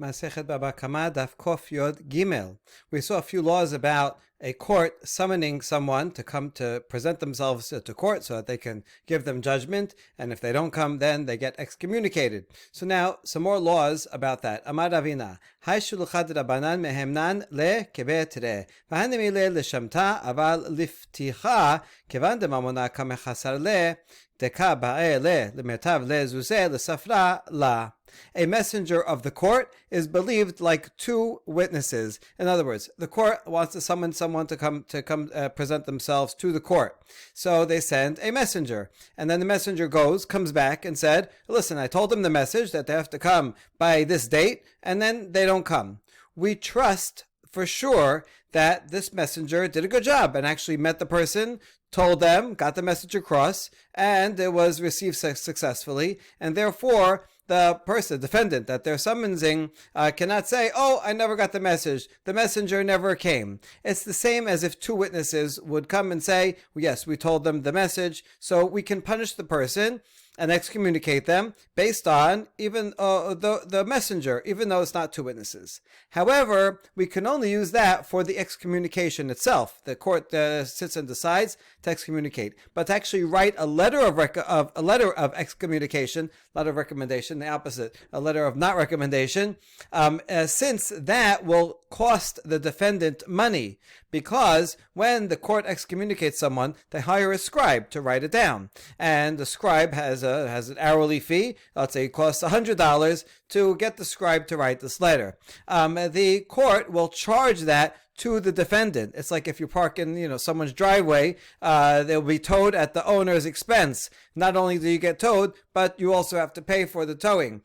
Masechet Baba Kama Daf Kof Yod Gimel. We saw a few laws about a court summoning someone to come to present themselves to court so that they can give them judgment, and if they don't come, then they get excommunicated. So now, some more laws about that. Amar Ravina, Hai shulchat Rabbanan mehemnan le kebet re, v'hanemi le leshamta aval lifticha kevan demamona kamechasar le deka ba'e le lemetav le zuzeh lesafra la. A messenger of the court is believed like two witnesses. In other words, the court wants to summon someone to come present themselves to the court. So they send a messenger, and then the messenger comes back and said, "Listen, I told them the message that they have to come by this date, and then they don't come." We trust for sure that this messenger did a good job and actually met the person, told them, got the message across, and it was received successfully, and therefore the person, defendant that they're summoning, cannot say, "Oh, I never got the message. The messenger never came." It's the same as if two witnesses would come and say, "Yes, we told them the message," so we can punish the person and excommunicate them based on even the messenger, even though it's not two witnesses. However, we can only use that for the excommunication itself. The court sits and decides to excommunicate, but to actually write a letter of excommunication, not of recommendation, the opposite, a letter of not recommendation, since that will cost the defendant money, because when the court excommunicates someone, they hire a scribe to write it down, and the scribe has an hourly fee. Let's say it costs $100 to get the scribe to write this letter. The court will charge that to the defendant. It's like if you park in someone's driveway, they'll be towed at the owner's expense. Not only do you get towed, but you also have to pay for the towing.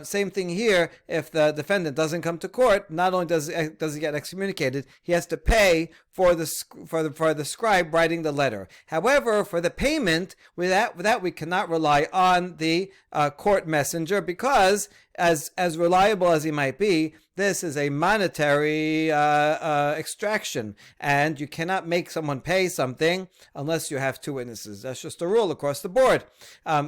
Same thing here. If the defendant doesn't come to court, not only does he get excommunicated, he has to pay for the scribe writing the letter. However, for the payment, with that we cannot rely on the court messenger, because as reliable as he might be, this is a monetary extraction, and you cannot make someone pay something unless you have two witnesses. That's just a rule across the board.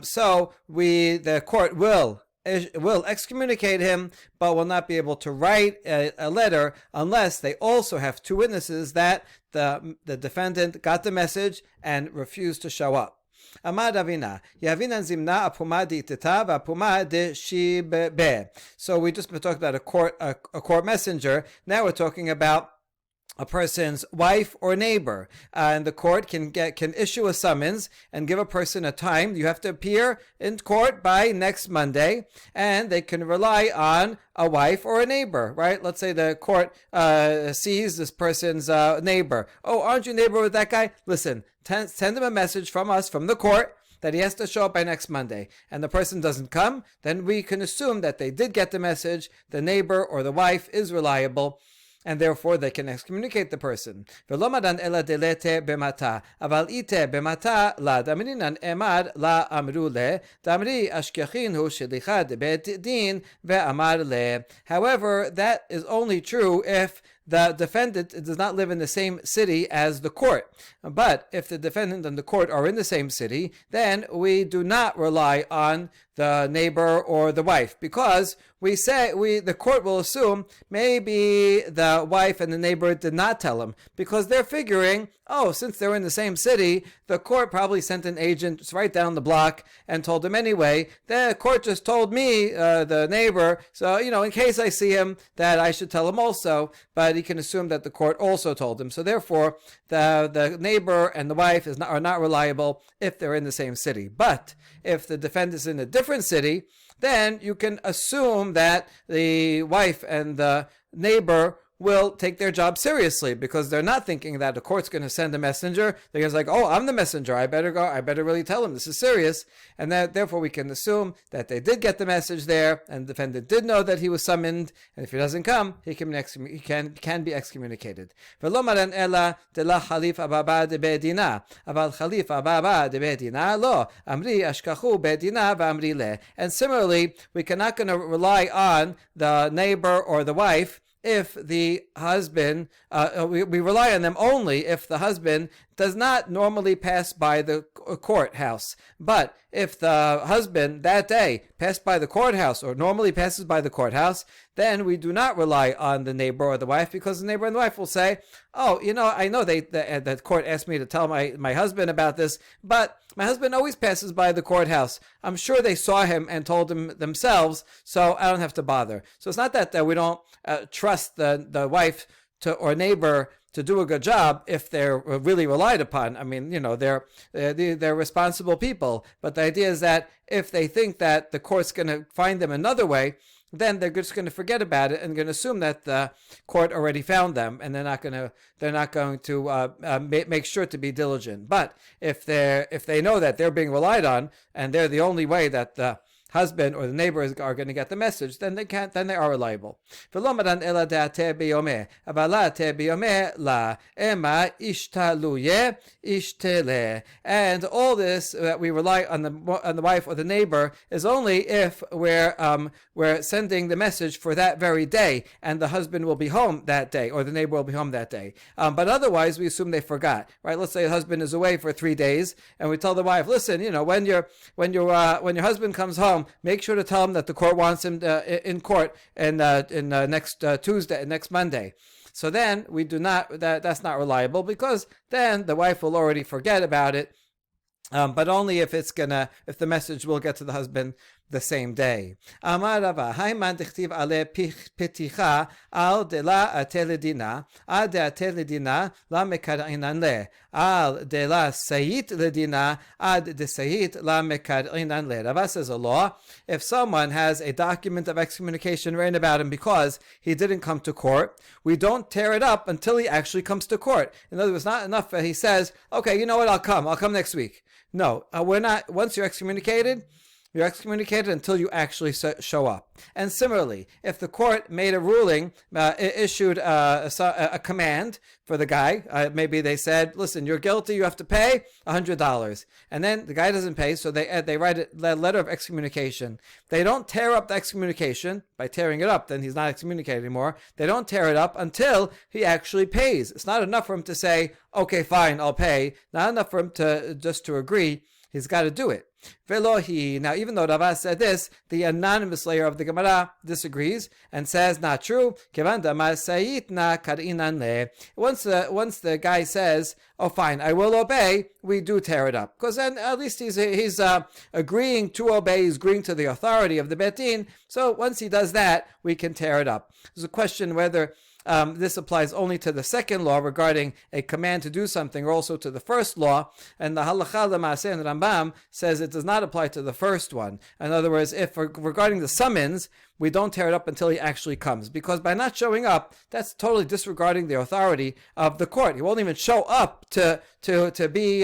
So the court will excommunicate him, but will not be able to write a letter unless they also have two witnesses that the defendant got the message and refused to show up. Amar Ravina, Yavinan zimna apuma di'teta v'apuma de. So we just talked about a court messenger. Now we're talking about a person's wife or neighbor, and the court can issue a summons and give a person a time. You have to appear in court by next Monday, and they can rely on a wife or a neighbor, right? Let's say the court sees this person's neighbor. "Oh, aren't you neighbor with that guy? Listen, send him a message from us, from the court, that he has to show up by next Monday." And the person doesn't come, then we can assume that they did get the message. The neighbor or the wife is reliable, and therefore they can excommunicate the person. V'lomadan ela delete bemata, aval ite bemata la damrinan emar la amru le, damri ashkechinu shelicha debet din ve'amar le. However, that is only true if the defendant does not live in the same city as the court. But if the defendant and the court are in the same city, then we do not rely on the neighbor or the wife, because the court will assume maybe the wife and the neighbor did not tell him, because they're figuring, oh, since they're in the same city, the court probably sent an agent right down the block and told him anyway. The court just told me, the neighbor, so in case I see him, that I should tell him also. But he can assume that the court also told him. So therefore, the neighbor and the wife are not reliable if they're in the same city. But if the defendant is in a different city, then you can assume that the wife and the neighbor will take their job seriously, because they're not thinking that the court's going to send a messenger. They're just like, "Oh, I'm the messenger. I better go. I better really tell him this is serious." And that therefore we can assume that they did get the message there, and the defendant did know that he was summoned. And if he doesn't come, he can be excommunicated. V'lomaran ela de la chalif ababa de bedina, aval chalif ababa de bedina lo amri ashkachu bedina v'amri le. And similarly, we cannot going to rely on the neighbor or the wife if the husband, we rely on them only if the husband does not normally pass by the courthouse. But if the husband that day passed by the courthouse or normally passes by the courthouse, then we do not rely on the neighbor or the wife, because the neighbor and the wife will say, oh, I know the court asked me to tell my husband about this, but my husband always passes by the courthouse. I'm sure they saw him and told him themselves, so I don't have to bother. So it's not that we don't trust the wife or neighbor to do a good job if they're really relied upon. I mean, they're responsible people. But the idea is that if they think that the court's going to find them another way, then they're just going to forget about it and going to assume that the court already found them, and they're not going to make sure to be diligent. But if they know that they're being relied on and they're the only way that the husband or the neighbors are going to get the message, then they are reliable. And all this that we rely on the wife or the neighbor is only if we're sending the message for that very day, and the husband will be home that day or the neighbor will be home that day. But otherwise, we assume they forgot. Right? Let's say the husband is away for 3 days, and we tell the wife, listen, when your husband comes home, make sure to tell him that the court wants him in court in next Tuesday, next Monday. So then we do not. That's not reliable, because then the wife will already forget about it. But only if the message will get to the husband the same day. Amar Rava, Haiman dichtiv ale peticha al de la ateledina, al de ateledina la mekarinan le, al de la sayit ledina, ad de sayit la mekarinan le. Rava says a law: if someone has a document of excommunication written about him because he didn't come to court, we don't tear it up until he actually comes to court. In other words, not enough that he says, okay, you know what, I'll come next week. No, we're not. Once you're excommunicated until you actually show up. And similarly, if the court made a ruling, issued a command for the guy, maybe they said, listen, you're guilty, you have to pay $100. And then the guy doesn't pay, so they write a letter of excommunication. They don't tear up the excommunication. By tearing it up, then he's not excommunicated anymore. They don't tear it up until he actually pays. It's not enough for him to say, okay, fine, I'll pay. Not enough for him to agree. He's got to do it. Velohi. Now, even though Rava said this, the anonymous layer of the Gemara disagrees and says, not true. Once the guy says, oh, fine, I will obey, we do tear it up. Because then at least he's agreeing to obey, he's agreeing to the authority of the Beit Din. So once he does that, we can tear it up. There's a question whether this applies only to the second law regarding a command to do something, or also to the first law. And the Halacha L'Maaseh and Rambam says it does not apply to the first one. In other words, if regarding the summons, we don't tear it up until he actually comes, because by not showing up, that's totally disregarding the authority of the court. He won't even show up to be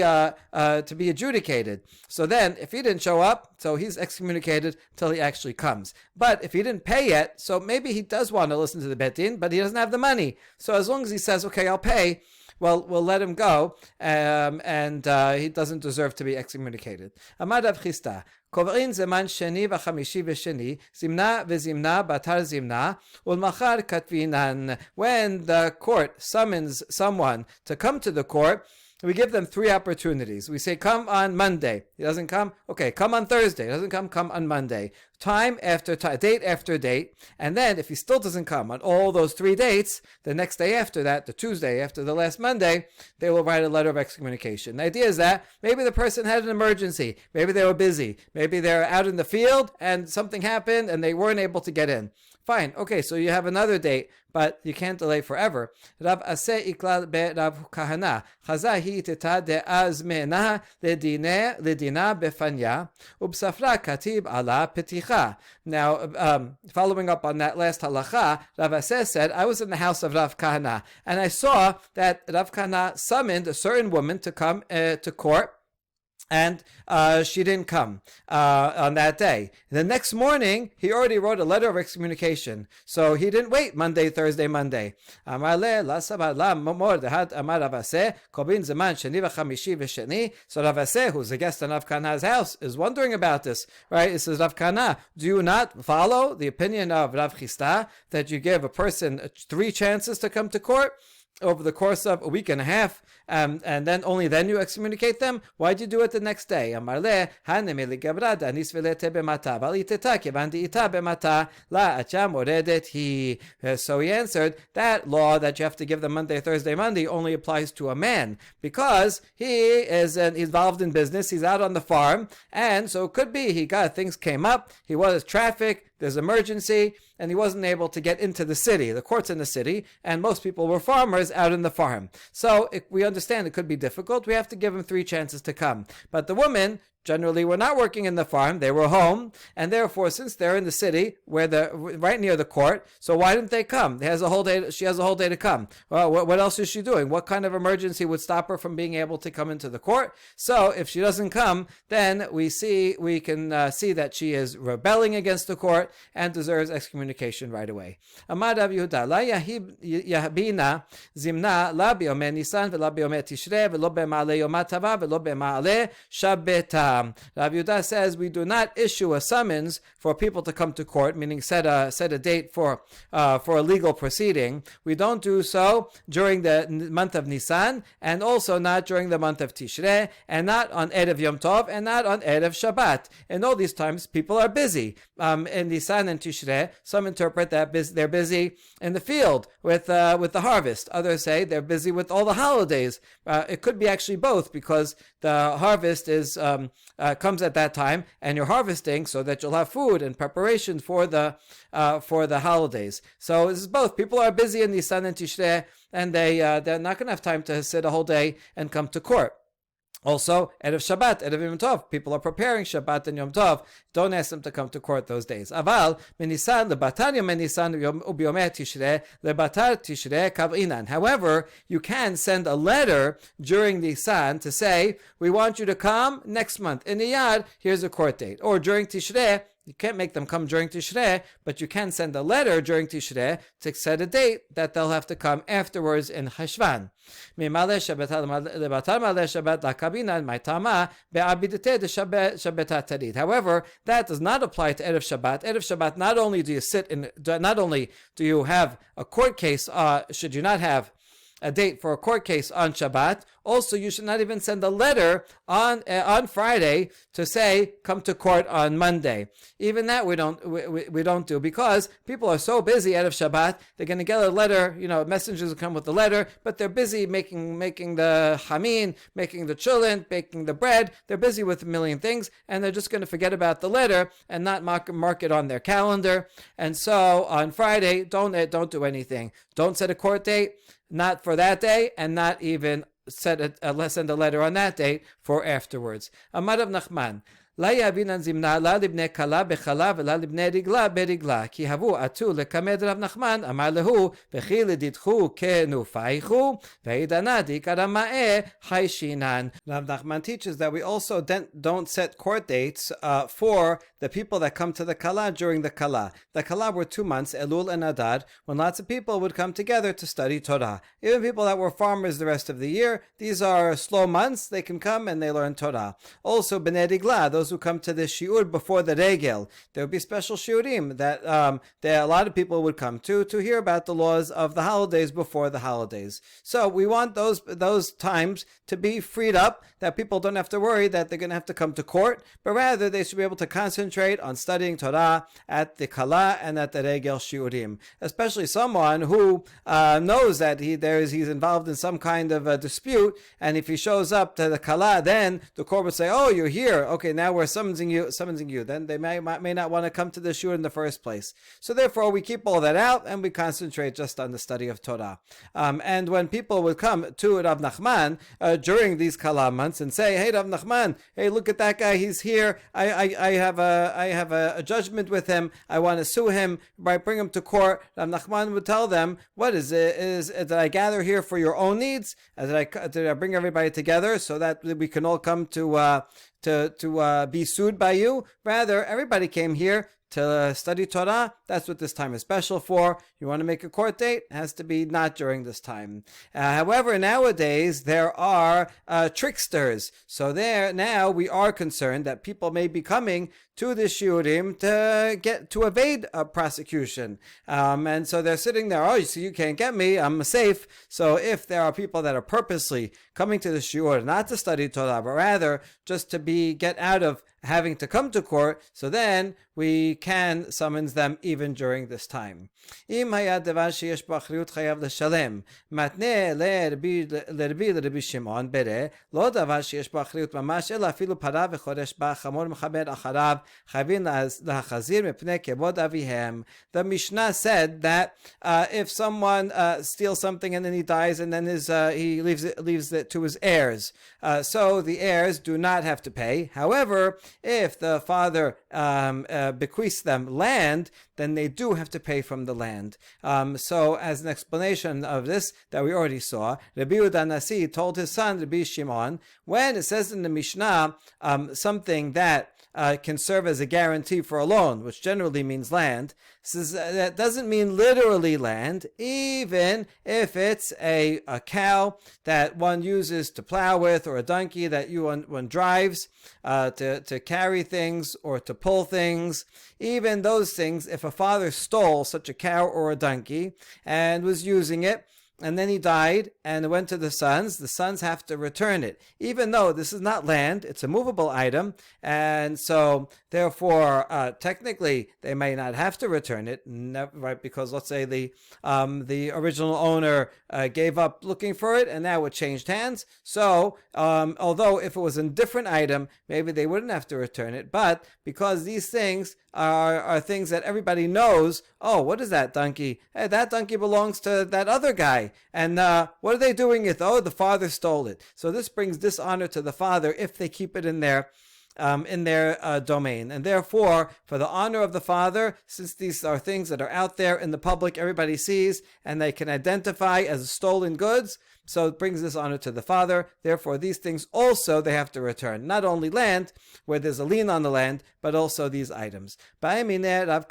adjudicated. So then, if he didn't show up, so he's excommunicated till he actually comes. But if he didn't pay yet, so maybe he does want to listen to the Beit Din, but he doesn't have the money. So as long as he says, okay, I'll pay, well, we'll let him go, and he doesn't deserve to be excommunicated. Amar Rav Chisda, קובעים זמן שני וחמישי ושני, זמנה וזמנה באתר זמנה, ולמחר כתבינן. When the court summons someone to come to the court, we give them 3 opportunities. We say, come on Monday. He doesn't come? Okay, come on Thursday. He doesn't come on Monday. Time after time, date after date. And then if he still doesn't come on all those 3 dates, the next day after that, the Tuesday after the last Monday, they will write a letter of excommunication. The idea is that maybe the person had an emergency. Maybe they were busy. Maybe they're out in the field and something happened and they weren't able to get in. Fine. Okay, so you have another date, but you can't delay forever. Rav Aseh iklal be Rav Kahana. Chaza hi teta de azmena ledina befanya ubsafra katib ala peticha. Now, following up on that last halacha, Rav Aseh said, I was in the house of Rav Kahana, and I saw that Rav Kahana summoned a certain woman to come to court, and she didn't come on that day. The next morning, he already wrote a letter of excommunication. So he didn't wait Monday, Thursday, Monday. So Rav Aseh, who's a guest in Rav Kahana's house, is wondering about this. Right? It says, Rav Kahana, do you not follow the opinion of Rav Chisda that you give a person 3 chances to come to court? over the course of a week and a half, and then only then you excommunicate them? Why'd you do it the next day? So he answered, that law that you have to give them Monday, Thursday, Monday only applies to a man, because he is involved in business, he's out on the farm, and so it could be things came up, he was traffic, there's emergency, and he wasn't able to get into the city. The court's in the city, and most people were farmers out in the farm. So we understand it could be difficult. We have to give him 3 chances to come. But the women generally were not working in the farm, they were home, and therefore, since they're in the city, right near the court, so why didn't they come? She has a whole day to come. Well, what else is she doing? What kind of emergency would stop her from being able to come into the court? So if she doesn't come, then we can see that she is rebelling against the court and deserves excommunication right away. Amar Rav Yehuda, la yahbina zimna la bi'omei Nisan v'la bi'omei Tishrei v'lo b'ma'alei Yom HaTava v'lo b'ma'alei Shabbata. Rav Yehuda says we do not issue a summons for people to come to court, meaning set a date for a legal proceeding. We don't do so during the month of Nisan, and also not during the month of Tishrei, and not on Erev Yom Tov, and not on Erev Shabbat. In all these times, people are busy. In Nisan and Tishrei, some interpret that they're busy in the field with the harvest. Others say they're busy with all the holidays. It could be actually both, because the harvest comes at that time, and you're harvesting so that you'll have food and preparation for the holidays. So this is both. People are busy in Nisan and Tishrei, and they're not going to have time to sit a whole day and come to court. Also, Erev Shabbat, Erev Yom Tov, people are preparing Shabbat and Yom Tov. Don't ask them to come to court those days. Aval, menisan lebatar yom nisan ubiyomei Tishrei lebatar Tishrei kav'inan. However, you can send a letter during Nisan to say, we want you to come next month. In Iyar, here's a court date. Or during Tishrei, you can't make them come during Tishrei, but you can send a letter during Tishrei to set a date that they'll have to come afterwards in Cheshvan. However, that does not apply to Erev Shabbat. Erev Shabbat, not only do you have a court case, should you not have a date for a court case on Shabbat, also you should not even send a letter on Friday to say come to court on Monday. Even that we don't do, because people are so busy out of Shabbat. They're going to get a letter. Messengers will come with the letter, but they're busy making the hamin, making the chulent, baking the bread. They're busy with a million things, and they're just going to forget about the letter and not mark it on their calendar. And so on Friday, don't do anything. Don't set a court date, not for that day, and not even send a letter on that date for afterwards. Amar Rav Nachman, La yabinan zimna la libne kala bechala v'la libne rigla berigla ki havu atu lekamed Rav Nachman amar lehu v'chi liditchu kenufaichu v'idana dikarama'e haishinan. Rav Nachman teaches that we also don't set court dates for the people that come to the kala during the kala. The kala were 2 months, Elul and Adar, when lots of people would come together to study Torah. Even people that were farmers the rest of the year, these are slow months, they can come and they learn Torah. Also, Bnei Rigla, those who come to the shiur before the regel, there would be special shiurim that a lot of people would come to hear about the laws of the holidays before the holidays. So we want those times to be freed up, that people don't have to worry that they're going to have to come to court, but rather they should be able to concentrate on studying Torah at the kala and at the regel shiurim. Especially someone who knows that he's involved in some kind of a dispute, and if he shows up to the kala, then the court would say, "Oh, you're here. Okay, now we're summoning you." Then they may not want to come to the shiur in the first place. So therefore, we keep all that out and we concentrate just on the study of Torah. And when people would come to Rav Nachman during these kala months and say, "Hey, Rav Nachman, hey, look at that guy. He's here. I have a judgment with him. I want to sue him. Bring him to court." Rav Nachman would tell them, "What is it? Did I gather here for your own needs? Did I bring everybody together so that we can all come to be sued by you? Rather, everybody came here to study Torah. That's what this time is special for. You want to make a court date? It has to be not during this time." However, nowadays there are tricksters. So now we are concerned that people may be coming to the shiurim to evade a prosecution. And so they're sitting there, oh, so you can't get me, I'm safe. So if there are people that are purposely coming to the shiur not to study Torah, but rather just to get out of having to come to court, so then we can summons them even during this time. Im hayad devar sheyesh bo achriyut chayav l'shalem matne l'Rabbi Shimon bere lo davar sheyesh bo achriyut mamash ela afilu para v'choresh ba chamor mechaber acharav chayvin lahachazir mepnei kevod avihem. The Mishnah said that if someone steals something and then he dies and then he leaves it to his heirs, so the heirs do not have to pay. However, if the father bequeaths them land, then they do have to pay from the land. So as an explanation of this that we already saw, Rabbi Yehuda Nasi told his son, Rabbi Shimon, when it says in the Mishnah something that can serve as a guarantee for a loan, which generally means land, says that doesn't mean literally land, even if it's a cow that one uses to plow with, or a donkey that one drives to carry things or to pull things. Even those things, if a father stole such a cow or a donkey and was using it, and then he died and it went to the sons have to return it. Even though this is not land, it's a movable item, and so therefore technically they may not have to return it, right? Because let's say the original owner gave up looking for it and now it changed hands. So although if it was a different item, maybe they wouldn't have to return it, but because these things are things that everybody knows, oh, what is that donkey? Hey, that donkey belongs to that other guy. And what are they doing it? Oh, the father stole it. So this brings dishonor to the father if they keep it in their domain. And therefore, for the honor of the father, since these are things that are out there in the public, everybody sees, and they can identify as stolen goods, so it brings this honor to the father. Therefore, these things also they have to return. Not only land, where there's a lien on the land, but also these items. So Rav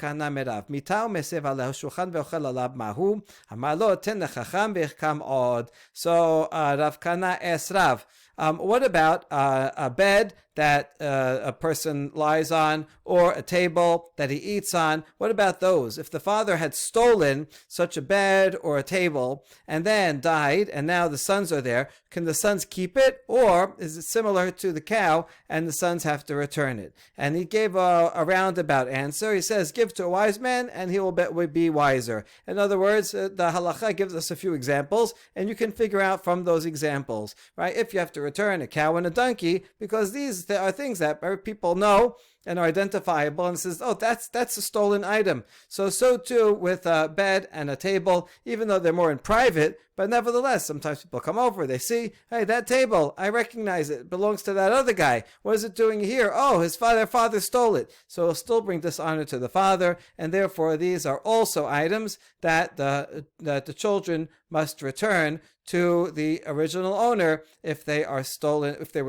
Kana asked Rav, what about a bed that a person lies on, or a table that he eats on? What about those? If the father had stolen such a bed or a table and then died, and now the sons are there, can the sons keep it, or is it similar to the cow and the sons have to return it? And he gave a roundabout answer. He says, give to a wise man and he will be wiser. In other words, the halacha gives us a few examples, and you can figure out from those examples, right? If you have to return a cow and a donkey, because these are things that people know and are identifiable, and says, oh, that's a stolen item. So too with a bed and a table, even though they're more in private, but nevertheless, sometimes people come over, they see, hey, that table, I recognize it belongs to that other guy. What is it doing here? Oh, their father stole it. So it'll still bring dishonor to the father, and therefore these are also items that the children must return to the original owner if they were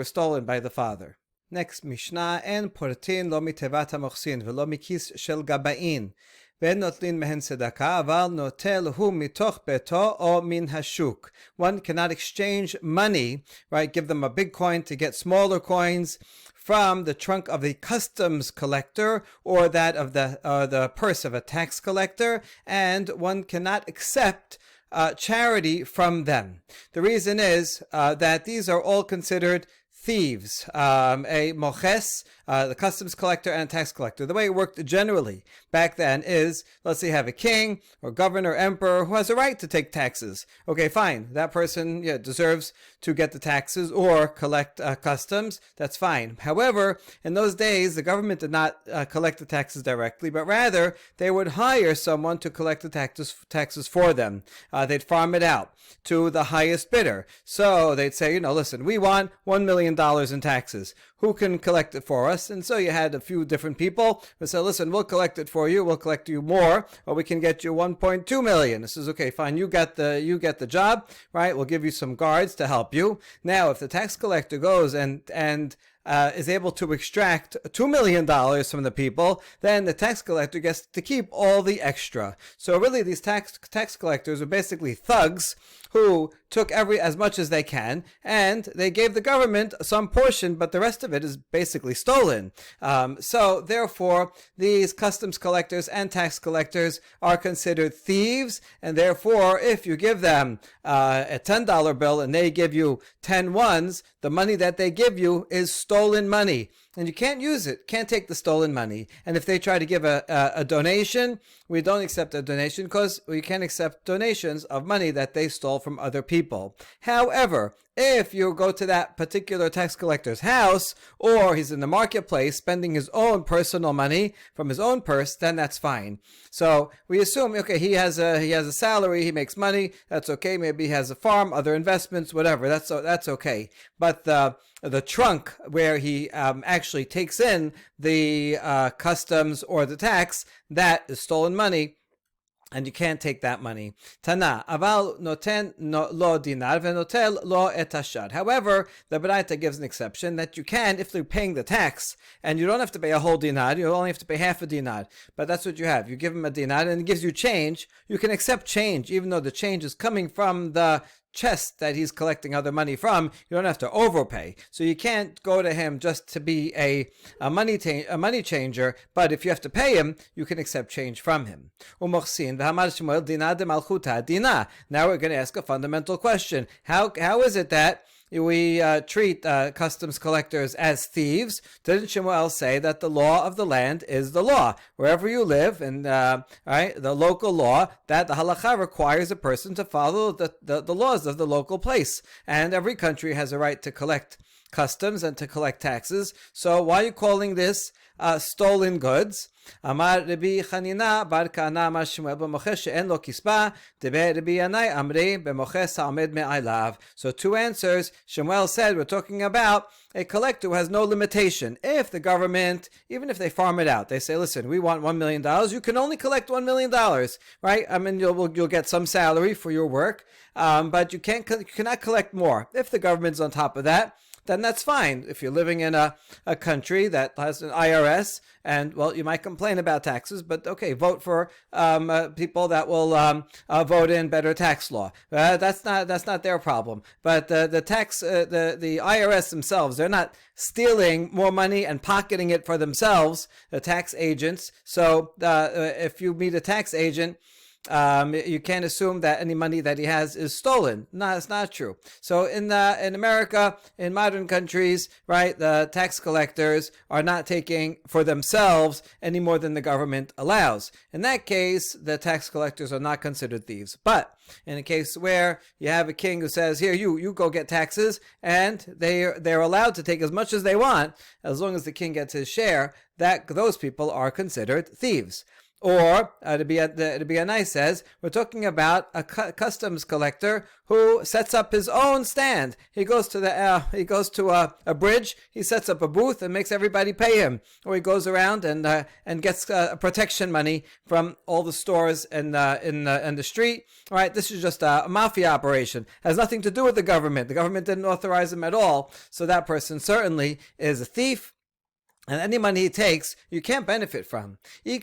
stolen by the father. Next Mishnah, en portin lo mitevat hamochsin velo mikis shel gabain ואין נוטלין מהן צדקה, אבל נוטל הוא מתוך ביתו או מן השוק. One cannot exchange money, right? Give them a big coin to get smaller coins from the trunk of the customs collector or that of the purse of a tax collector, and one cannot accept charity from them. The reason is that these are all considered thieves, a moches, the customs collector and tax collector. The way it worked generally back then is, let's say you have a king or governor, emperor who has a right to take taxes. Okay, fine. That person deserves to get the taxes or collect customs. That's fine. However, in those days, the government did not collect the taxes directly, but rather they would hire someone to collect the taxes for them. They'd farm it out to the highest bidder. So they'd say, listen, we want $1 million in taxes. Who can collect it for us? And so you had a few different people who said, listen, we'll collect it for you. We'll collect you more, or we can get you 1.2 million. This is okay, fine. You get the job, right? We'll give you some guards to help you. Now, if the tax collector goes and is able to extract $2 million from the people, then the tax collector gets to keep all the extra. So really these tax collectors are basically thugs who took as much as they can, and they gave the government some portion, but the rest of it is basically stolen. So therefore, these customs collectors and tax collectors are considered thieves, and therefore, if you give them a $10 bill and they give you 10 ones, the money that they give you is stolen money. And you can't use it, can't take the stolen money. And if they try to give a donation, we don't accept a donation because we can't accept donations of money that they stole from other people. However, if you go to that particular tax collector's house, or he's in the marketplace spending his own personal money from his own purse, then that's fine. So we assume, okay, he has a salary, he makes money, that's okay. Maybe he has a farm, other investments, whatever. That's okay. But the trunk where he actually takes in the customs or the tax, that is stolen money, and you can't take that money. Tana, aval noten lo dinar venotel lo et hashar. However, the Baraita gives an exception that you can, if they're paying the tax, and you don't have to pay a whole dinar, you only have to pay half a dinar. But that's what you have. You give him a dinar, and it gives you change. You can accept change, even though the change is coming from the chest that he's collecting other money from. You don't have to overpay, so you can't go to him just to be a money changer. But if you have to pay him, you can accept change from him. Now we're going to ask a fundamental question: How is it that we treat customs collectors as thieves? Didn't Shemuel say that the law of the land is the law? Wherever you live, and the local law, that the halacha requires a person to follow the laws of the local place. And every country has a right to collect customs and to collect taxes. So why are you calling this stolen goods? Amar Rabbi Chanina bar Kana Amar Shmuel b'moche she'en lo kispa debe Rabbi Yanai amri b'moche sa'amed me'alav. So two answers. Shmuel said we're talking about a collector who has no limitation. If the government, even if they farm it out, they say, listen, we want $1 million, you can only collect $1 million, right? I mean, you'll get some salary for your work, but you cannot collect more. If the government's on top of that, then that's fine. If you're living in a country that has an IRS, and well, you might complain about taxes, but okay, vote for people that will vote in better tax law. That's not their problem. But the IRS themselves, they're not stealing more money and pocketing it for themselves, the tax agents. So if you meet a tax agent, you can't assume that any money that he has is stolen. No, it's not true. So in America, in modern countries, right, the tax collectors are not taking for themselves any more than the government allows. In that case, the tax collectors are not considered thieves. But in a case where you have a king who says, here, you go get taxes, and they're allowed to take as much as they want, as long as the king gets his share, that those people are considered thieves. Or, Rabbi Yanai says, we're talking about a customs collector who sets up his own stand. He goes to a bridge, he sets up a booth and makes everybody pay him. Or he goes around and gets protection money from all the stores in the street. All right, this is just a mafia operation. Has nothing to do with the government. The government didn't authorize him at all. So that person certainly is a thief. And any money he takes, you can't benefit from. This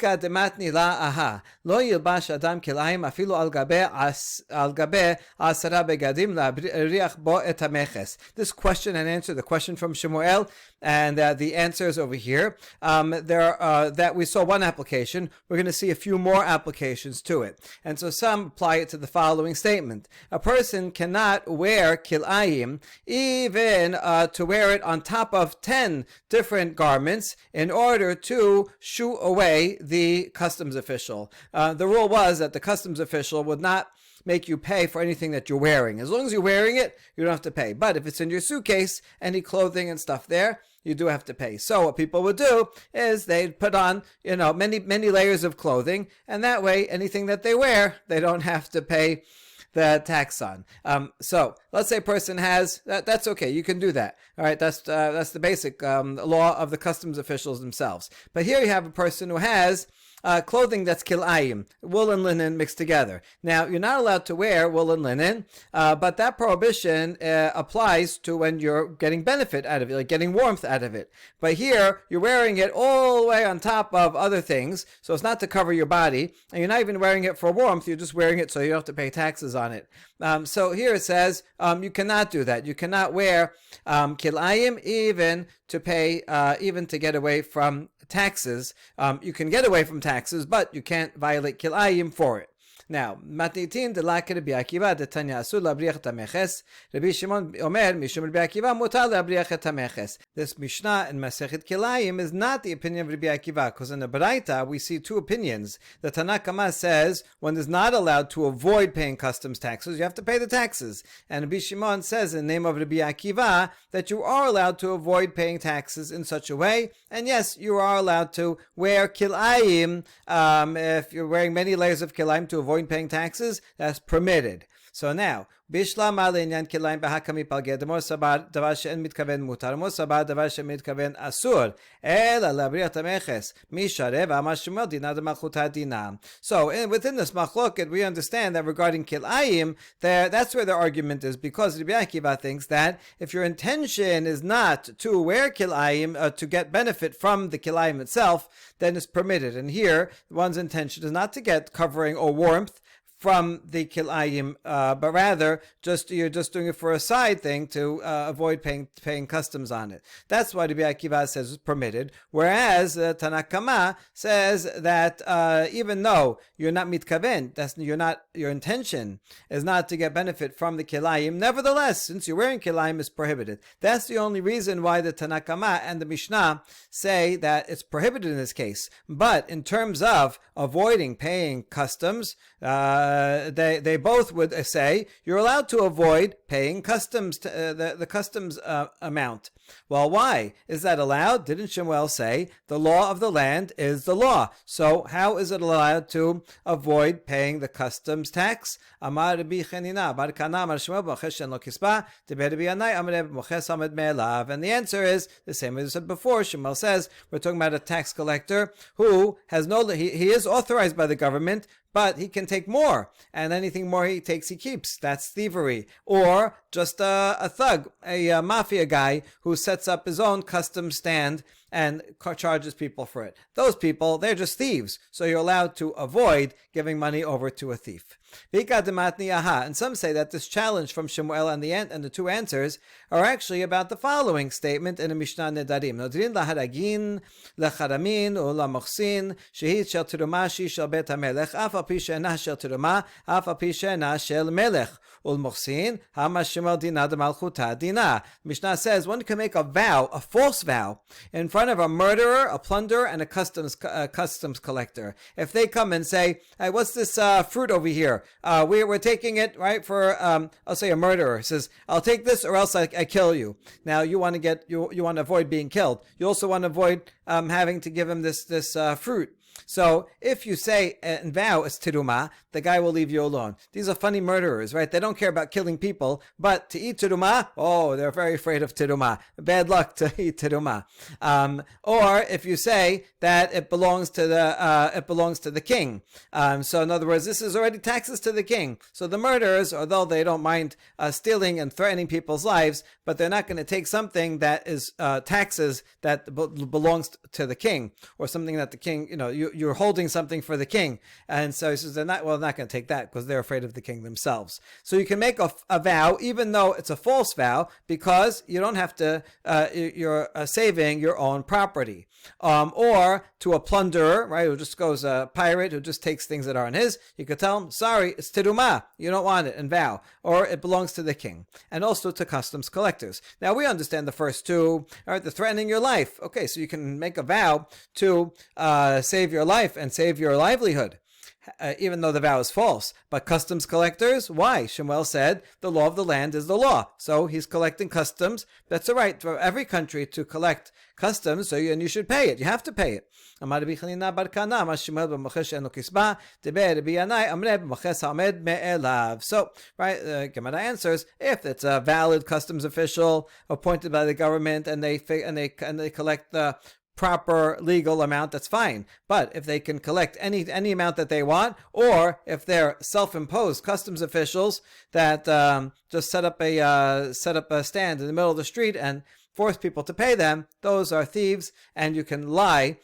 question and answer, the question from Shemuel, and the answers over here. That we saw one application. We're going to see a few more applications to it. And so some apply it to the following statement. A person cannot wear kilayim, even to wear it on top of 10 different garments, in order to shoo away the customs official. The rule was that the customs official would not make you pay for anything that you're wearing. As long as you're wearing it, you don't have to pay. But if it's in your suitcase, any clothing and stuff there, you do have to pay. So what people would do is they'd put on, many layers of clothing, and that way anything that they wear, they don't have to pay the tax on. So let's say a person has that's okay. You can do that. All right. That's the basic law of the customs officials themselves. But here you have a person who has clothing that's kilayim, wool and linen mixed together. Now, you're not allowed to wear wool and linen, but that prohibition applies to when you're getting benefit out of it, like getting warmth out of it. But here, you're wearing it all the way on top of other things, so it's not to cover your body, and you're not even wearing it for warmth, you're just wearing it so you don't have to pay taxes on it. So here it says you cannot do that. You cannot wear kilayim even to pay, even to get away from taxes. You can get away from taxes, but you can't violate kilayim for it. Now, matnitin de la Rabbi Akiva de Tanya asul labriach tameches. Rabbi Shimon Omer mishum Rabbi Akiva mutar labriach tameches. This Mishnah in Masechet Kilayim is not the opinion of Rabbi Akiva, because in the Baraita we see two opinions. The Tanakama says one is not allowed to avoid paying customs taxes; you have to pay the taxes. And Rabbi Shimon says in the name of Rabbi Akiva that you are allowed to avoid paying taxes in such a way. And yes, you are allowed to wear kilayim if you're wearing many layers of kilayim to avoid paying taxes, that's permitted. So now, Bishlam Alinyan Kilayim Bahakami Palged, Mor Sabar Davashen Mitkaven Mutar, Mor Sabar Davashen Mitkaven Asur, Ela Labriat Meches, Misharev Amashumel Dina Machuta Dina. So within this machloket, we understand that regarding Kilayim, that's where the argument is, because Rabbi Akiva thinks that if your intention is not to wear Kilayim, to get benefit from the Kilayim itself, then it's permitted. And here, one's intention is not to get covering or warmth from the kilayim, but rather you're just doing it for a side thing to avoid paying customs on it. That's why Rabbi Akiva says it's permitted. Whereas Tanakama says that even though you're not mitkaven, your intention is not to get benefit from the kilayim. Nevertheless, since you're wearing kilayim, is prohibited. That's the only reason why the Tanakama and the Mishnah say that it's prohibited in this case. But in terms of avoiding paying customs, they both would say you're allowed to avoid paying customs, the customs amount. Well, why is that allowed? Didn't Shemuel say the law of the land is the law? So how is it allowed to avoid paying the customs tax? Amar Rabbi Chanina bar Kana amar Shemuel b'moches lo kispa teber Rabbi Yanai amar b'moches hamed me'elav. And the answer is the same as I said before. Shemuel says we're talking about a tax collector who has he is authorized by the government, but he can take more, and anything more he takes, he keeps. That's thievery. Or just a thug, a mafia guy who sets up his own custom stand and charges people for it. Those people, they're just thieves. So you're allowed to avoid giving money over to a thief. And some say that this challenge from Shemuel and the two answers are actually about the following statement in the Mishnah Nedarim. Nodrin laharagin, lecharamin, ulamochsin, shehit shel terumashi shel bet hamelech, af al pi she'ena shel teruma, af al pi she'ena shel melech. Ulmochsin, hamashimel dina de malchuta dina. Mishnah says one can make a vow, a false vow, in front of a murderer, a plunderer, and a customs collector. If they come and say, hey, what's this fruit over here? We're taking it, right, for, I'll say a murderer says, I'll take this or else I kill you. Now, you want to avoid being killed. You also want to avoid having to give him this fruit. So if you say and vow it's teruma, the guy will leave you alone. These are funny murderers, right? They don't care about killing people, but to eat teruma, they're very afraid of teruma. Bad luck to eat teruma. Or if you say that it belongs to the king. So in other words, this is already taxes to the king. So the murderers, although they don't mind stealing and threatening people's lives, but they're not going to take something that is taxes that belongs to the king, or something that the king, you're holding something for the king. And so he says they're not going to take that because they're afraid of the king themselves. So you can make a vow, even though it's a false vow, because you don't have to, you're saving your own property. Or to a plunderer, right, who just goes a pirate who just takes things that aren't his, you could tell him, sorry, it's teruma, you don't want it, and vow. Or it belongs to the king. And also to customs collectors. Now we understand the first two, all right, the threatening your life. Okay, so you can make a vow to save your life and save your livelihood. Even though the vow is false. But customs collectors, why? Shemuel said the law of the land is the law. So he's collecting customs. That's a right for every country to collect customs, and you should pay it. You have to pay it. So, right, Gemara answers, if it's a valid customs official appointed by the government and they collect the proper legal amount, that's fine. But if they can collect any amount that they want, or if they're self-imposed customs officials that just set up a stand in the middle of the street and force people to pay them, those are thieves, and you can lie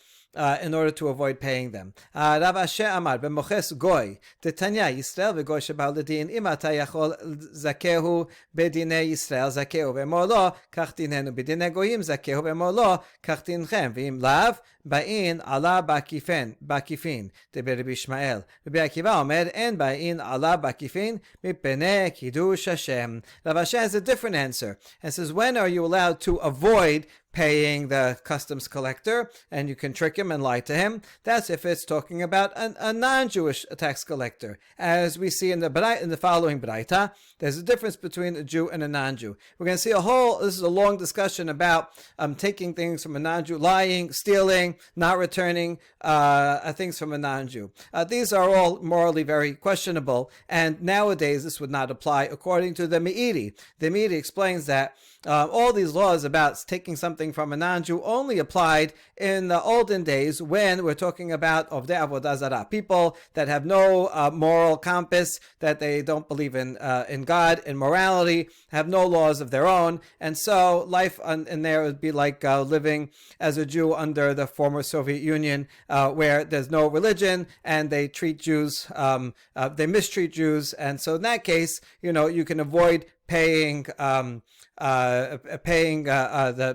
in order to avoid paying them. Rav Asher Amar b'moches goy Titanya Yisrael v'goy shebal ledin im ata yachol zakehu bedinei Yisrael zakehu v'emor lo kach dinenu bedinei goyim zakehu v'emor lo kach dinchem v'im lav ba'in ala ba'kifin deber Rabbi Ishmael. Rabbi Akiva omer en ba'in ala ba'kifin mipnei Kiddush Hashem. Rav Asher has a different answer and says, when are you allowed to avoid paying the customs collector, and you can trick him and lie to him? That's if it's talking about a non-Jewish tax collector. As we see in the following Braita, there's a difference between a Jew and a non-Jew. We're going to see this is a long discussion about taking things from a non-Jew, lying, stealing, not returning things from a non-Jew. These are all morally very questionable, and nowadays this would not apply according to the Meiri. The Meiri explains that all these laws about taking something from a non-Jew only applied in the olden days when we're talking about Ovdei Avodah Zarah, people that have no moral compass, that they don't believe in God, in morality, have no laws of their own, and so life in there would be like living as a Jew under the former Soviet Union, where there's no religion and they treat Jews, they mistreat Jews, and so in that case, you can avoid paying the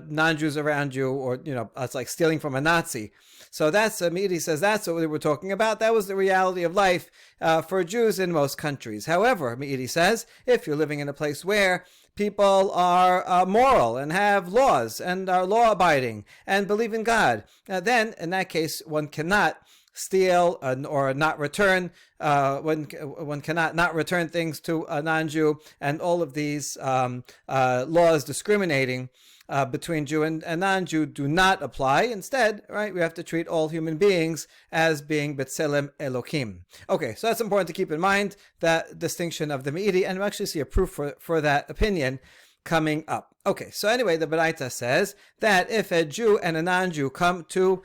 non-Jews around you, or it's like stealing from a Nazi. So that's Meiri says that's what we were talking about. That was the reality of life for Jews in most countries. However, Meiri says, if you're living in a place where people are moral and have laws and are law-abiding and believe in God, then in that case one cannot steal or not return. One cannot not return things to a non-Jew, and all of these laws discriminating between Jew and non-Jew do not apply. Instead, right, we have to treat all human beings as being B'Tselem Elokim. Okay, so that's important to keep in mind, that distinction of the Meiri, and we'll actually see a proof for that opinion coming up. Okay, so anyway, the Baraita says that if a Jew and a non-Jew come to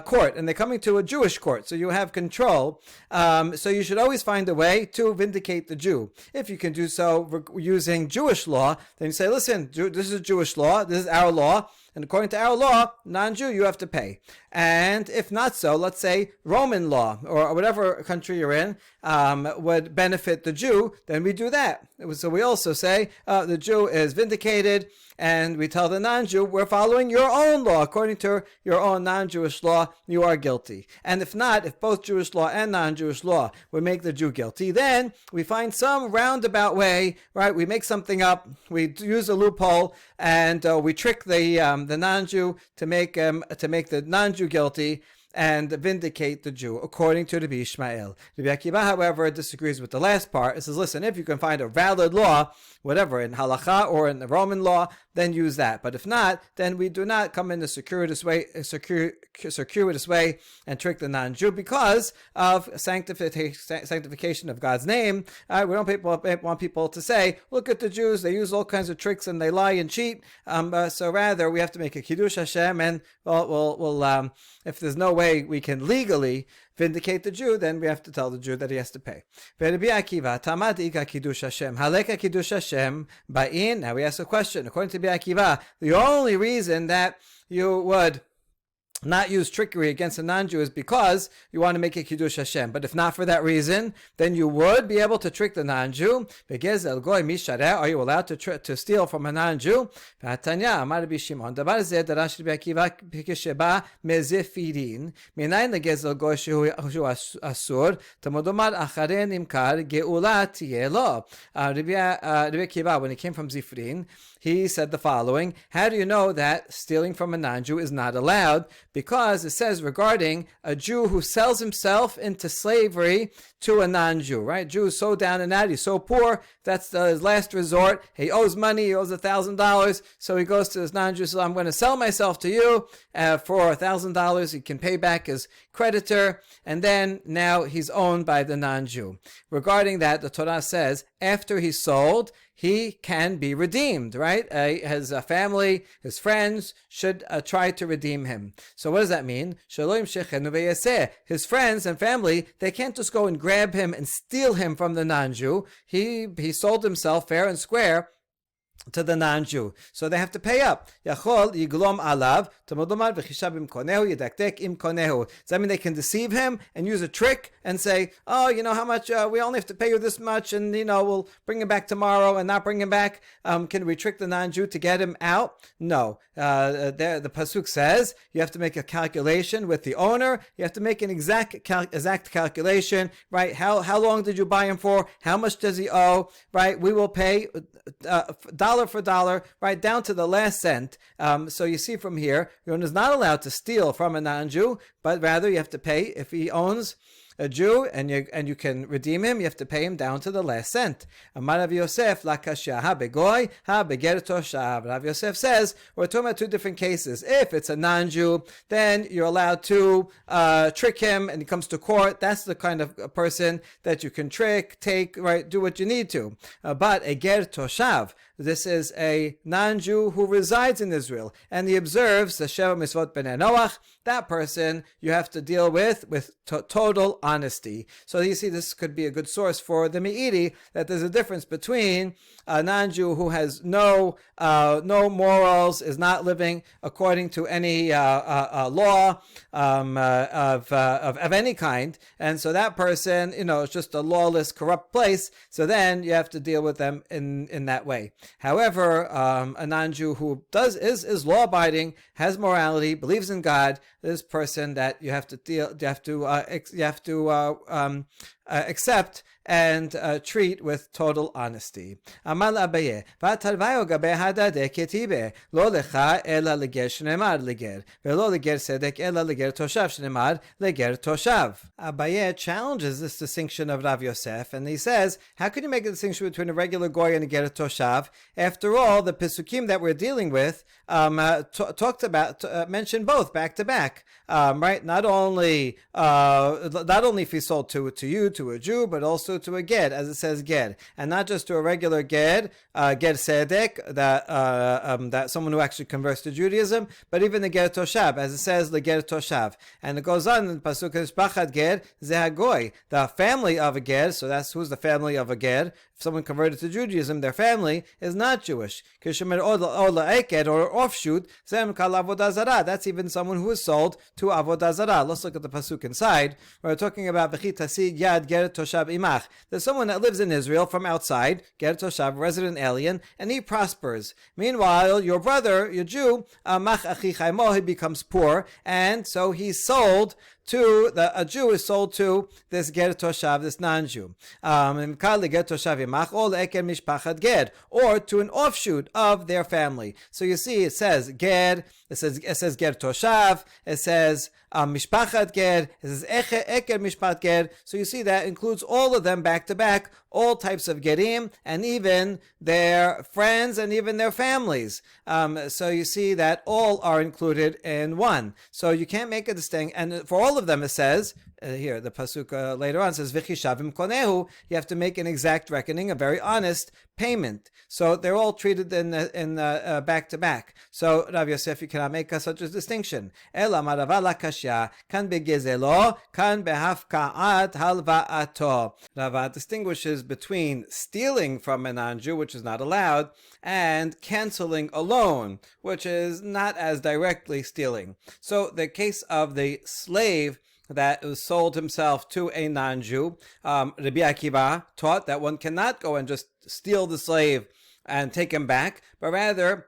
court, and they're coming to a Jewish court, so you have control, so you should always find a way to vindicate the Jew. If you can do so using Jewish law, then you say, listen, this is Jewish law, this is our law, and according to our law, non-Jew, you have to pay. And if not so, let's say Roman law, or whatever country you're in, would benefit the Jew, then we do that. So we also say the Jew is vindicated, and we tell the non-Jew, we're following your own law. According to your own non-Jewish law, you are guilty. And if not, if both Jewish law and non-Jewish law would make the Jew guilty, then we find some roundabout way, right? We make something up, we use a loophole, and we trick the non-Jew to make the non-Jew guilty and vindicate the Jew, according to Rabbi Ishmael. Rabbi Akiva, however, disagrees with the last part. It says, listen, if you can find a valid law, whatever, in halacha or in the Roman law, then use that. But if not, then we do not come in a circuitous way and trick the non-Jew because of sanctification of God's name. We don't want people to say, look at the Jews, they use all kinds of tricks and they lie and cheat. So rather, we have to make a Kiddush Hashem, and we'll if there's no way we can legally vindicate the Jew, then we have to tell the Jew that he has to pay. Rabbi Akiva, Tamad Ika Kiddush Hashem, Haleka Kiddush Hashem, Ba'in. Now we ask a question. According to Rabbi Akiva, the only reason that you would not use trickery against a non-Jew is because you want to make a Kiddush Hashem. But if not for that reason, then you would be able to trick the non-Jew. Are you allowed to steal from a non-Jew? Rabbi Akiva, when he came from Zifrin, he said the following: how do you know that stealing from a non-Jew is not allowed? Because it says regarding a Jew who sells himself into slavery to a non-Jew, right? Jew is so down and out, he's so poor, that's his last resort. He owes money, he owes $1,000, so he goes to his non-Jew, says, I'm going to sell myself to you for $1,000. He can pay back his creditor, and then now he's owned by the non-Jew. Regarding that, the Torah says, after he's sold, he can be redeemed, right? His family, his friends should try to redeem him. So what does that mean? His friends and family, they can't just go and grab him and steal him from the non-Jew. He sold himself fair and square to the non-Jew, so they have to pay up. Yachol yiglom alav tamodlomar v'chishav im konehu yedaktek im konehu. Does that mean they can deceive him and use a trick and say, oh, you know how much, we only have to pay you this much, and we'll bring him back tomorrow and not bring him back? Can we trick the non-Jew to get him out? No. The pasuk says you have to make a calculation with the owner. You have to make an exact calculation, right? How long did you buy him for? How much does he owe? Right? We will pay dollar for dollar, right down to the last cent. So you see from here, one is not allowed to steal from a non-Jew, but rather you have to pay if he owns a Jew and you can redeem him. You have to pay him down to the last cent. Amar Rav Yosef lakashya ha begoy ha beger toshav. Rav Yosef says we're talking about two different cases. If it's a non-Jew, then you're allowed to trick him, and he comes to court. That's the kind of person that you can trick, take, right, do what you need to. But a ger toshav, this is a non-Jew who resides in Israel and he observes the Sheva Mitzvot Bnei Noach. That person you have to deal with total honesty. So you see, this could be a good source for the Me'iri, that there's a difference between a non-Jew who has no morals, is not living according to any law of any kind, and so that person, is just a lawless, corrupt place. So then you have to deal with them in that way. However, a non-Jew who is law-abiding, has morality, believes in God, this person that you have to accept and treat with total honesty. Amal Abaye, v'atarvayo gabe hadade ketibe, lo lecha ela leger shnemar leger, velo leger sedek ela leger toshav shnemar leger toshav. Abaye challenges this distinction of Rav Yosef, and he says, how can you make a distinction between a regular goy and a ger toshav? After all, the Pesukim that we're dealing with mentioned both back to back, right? Not only if he sold to you, to a Jew, but also to a Ged, as it says Ged, and not just to a regular Ged, Ged Sedek, that someone who actually converts to Judaism, but even the Ger Toshav, as it says the Ger Toshav. And it goes on in the Pasuk Mishpachat Ged Zehagoy, the family of a Ged. So that's who's the family of a Ged. If someone converted to Judaism, their family is not Jewish. Or offshoot, that's even someone who is sold to Avodah Zarah. Let's look at the Pasuk inside. We're talking about Yad Ger Toshav Imach. There's someone that lives in Israel from outside, Ger Toshav, resident alien, and he prospers. Meanwhile, your brother, your Jew, Mach Achicha Imo, he becomes poor, and so he's sold to a Jew is sold to this Ger Toshav, this non-Jew, or to an offshoot of their family. So you see, it says Ger, it says Ger Toshav, it says Mishpachat Ger, it says Eker Mishpat Ger. So you see that includes all of them back to back, all types of Gerim, and even their friends and even their families. So you see that all are included in one. So you can't make a distinction. And for all of them, it says, here, the pasuk later on says, V'chishavim konehu, you have to make an exact reckoning, a very honest payment. So they're all treated in back to back. So Rav Yosef, you cannot make such a distinction. Ela marava lakashya, kan begezelo, kan behafka'at halva'ato. Rava distinguishes between stealing from a non-Jew, which is not allowed, and canceling a loan, which is not as directly stealing. So the case of the slave that sold himself to a non-Jew, Rabbi Akiva taught that one cannot go and just steal the slave and take him back, but rather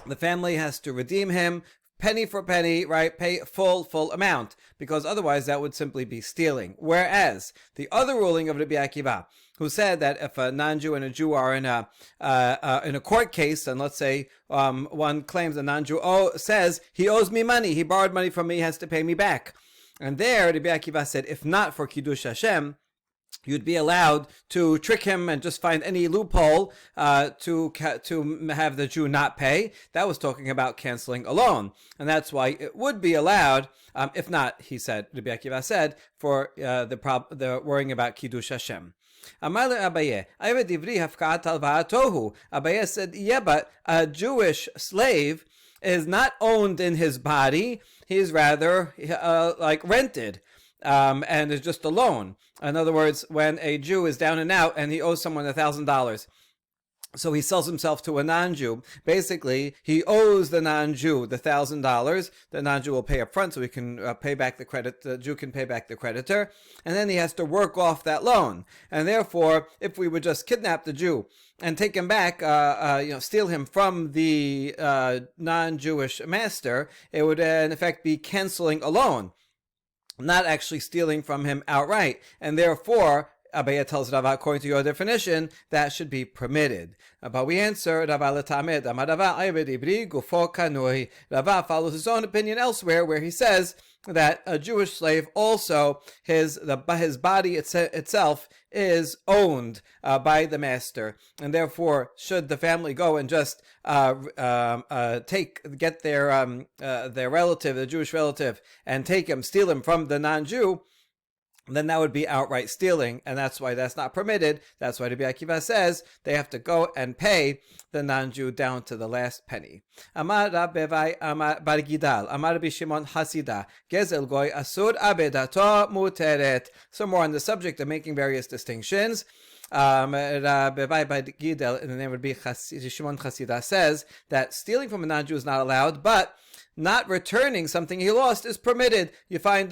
the family has to redeem him penny for penny, right? Pay full amount, because otherwise that would simply be stealing. Whereas the other ruling of Rabbi Akiva, who said that if a non-Jew and a Jew are in a court case, and let's say one claims a non-Jew says he owes me money, he borrowed money from me, he has to pay me back. And there, Rabbi Akiva said, if not for Kiddush Hashem, you'd be allowed to trick him and just find any loophole to have the Jew not pay. That was talking about canceling a loan. And that's why it would be allowed, if not, he said, Rabbi Akiva said, for the worrying about Kiddush Hashem. Amar le Abaye, Ayva divri hafkat alva'atohu. Abaye said, yeah, but a Jewish slave is not owned in his body. He's rather like rented. And is just a loan. In other words, when a Jew is down and out and he owes someone $1,000, so he sells himself to a non-Jew. Basically, he owes the non-Jew the $1,000. The non-Jew will pay up front, so he can pay back the credit. The Jew can pay back the creditor, and then he has to work off that loan. And therefore, if we would just kidnap the Jew and take him back, steal him from the non-Jewish master, it would in effect be canceling a loan, not actually stealing from him outright, and therefore Abaye tells Rava, according to your definition, that should be permitted. But we answer, Rava follows his own opinion elsewhere, where he says that a Jewish slave also, his body itself is owned by the master, and therefore, should the family go and just get their relative, the Jewish relative, and steal him from the non-Jew, then that would be outright stealing, and that's why that's not permitted. That's why Rabbi Akiva says they have to go and pay the non-Jew down to the last penny. Amar Rabbevai Amar Bar Gidal Amar Rabbi Shimon Hasida Gezel Goy Asur Abedato Muteret. Some more on the subject of making various distinctions. Rabbevai Bar Gidal, in the name of Rabbi Shimon Hasida, says that stealing from a non-Jew is not allowed, but not returning something he lost is permitted. You find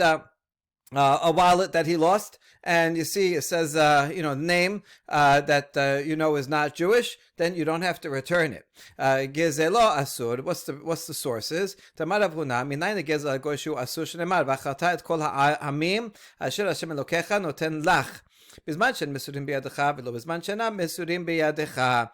a wallet that he lost, and you see it says, name that is not Jewish, then you don't have to return it. Gezelo asur. What's the sources? Tamarav huna minayin gezel goshu asur shnemar v'achata et kol ha'amim asher Hashem Elokecha noten lach bizman shen mesurim biyadecha v'lo bizman shenam mesurim biyadecha.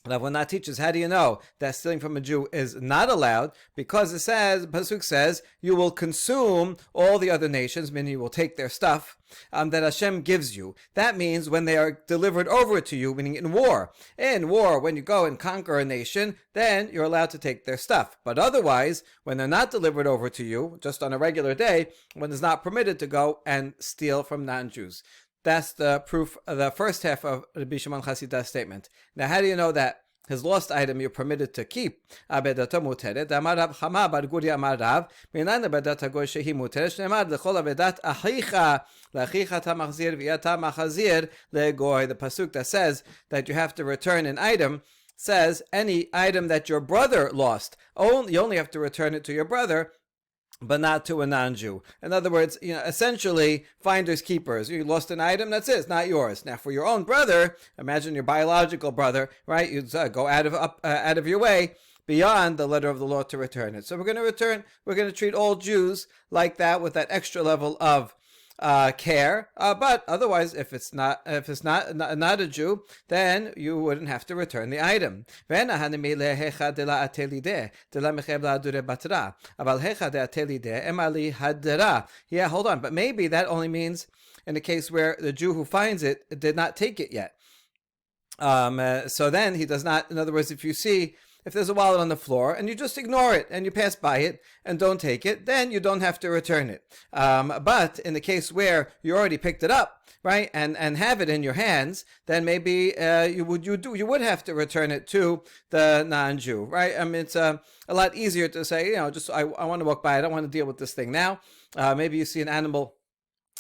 Rav Huna teaches, how do you know that stealing from a Jew is not allowed? Because it says, Pasuk says, you will consume all the other nations, meaning you will take their stuff, that Hashem gives you. That means when they are delivered over to you, meaning in war. In war, when you go and conquer a nation, then you're allowed to take their stuff. But otherwise, when they're not delivered over to you, just on a regular day, one is not permitted to go and steal from non-Jews. That's the proof of the first half of Rabbi Shimon Chasida's statement. Now, how do you know that his lost item you're permitted to keep? Abedato muteret. Amarav Chama bar Guri amarav. Minan abedat hagoy shehi muteret. Shneimar lechol abedat achicha lachicha tamachzir v'yata machazir legoy. The pasuk that says that you have to return an item says any item that your brother lost. You only have to return it to your brother, but not to a non-Jew. In other words, essentially, finders keepers. You lost an item, that's it, it's not yours. Now, for your own brother, imagine your biological brother, right? You go out of your way beyond the letter of the law to return it. So we're going to treat all Jews like that, with that extra level of care, but otherwise, if it's not a Jew, then you wouldn't have to return the item. Yeah, hold on, but maybe that only means in the case where the Jew who finds it did not take it yet. So then he does not. In other words, if there's a wallet on the floor and you just ignore it and you pass by it and don't take it, then you don't have to return it. But in the case where you already picked it up, right, and have it in your hands, then maybe you would have to return it to the non-Jew, right? I mean, it's a lot easier to say, I want to walk by, I don't want to deal with this thing now. Maybe you see an animal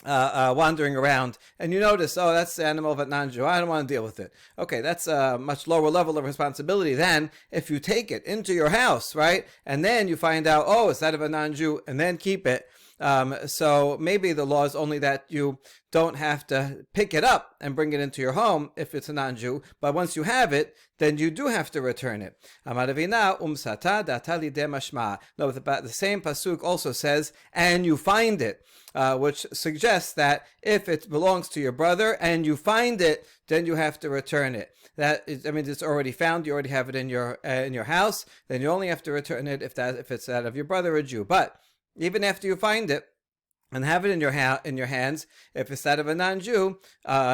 wandering around, and you notice, that's the animal of a non-Jew, I don't want to deal with it. Okay, that's a much lower level of responsibility than if you take it into your house, right? And then you find out, it's that of a non-Jew, and then keep it. So maybe the law is only that you don't have to pick it up and bring it into your home if it's a non-Jew, but once you have it, then you do have to return it. No, but the same pasuk also says, and you find it, which suggests that if it belongs to your brother and you find it, then you have to return it. It's already found. You already have it in your house. Then you only have to return it if it's that of your brother, a Jew. But even after you find it and have it in your hands, if it's that of a non-Jew,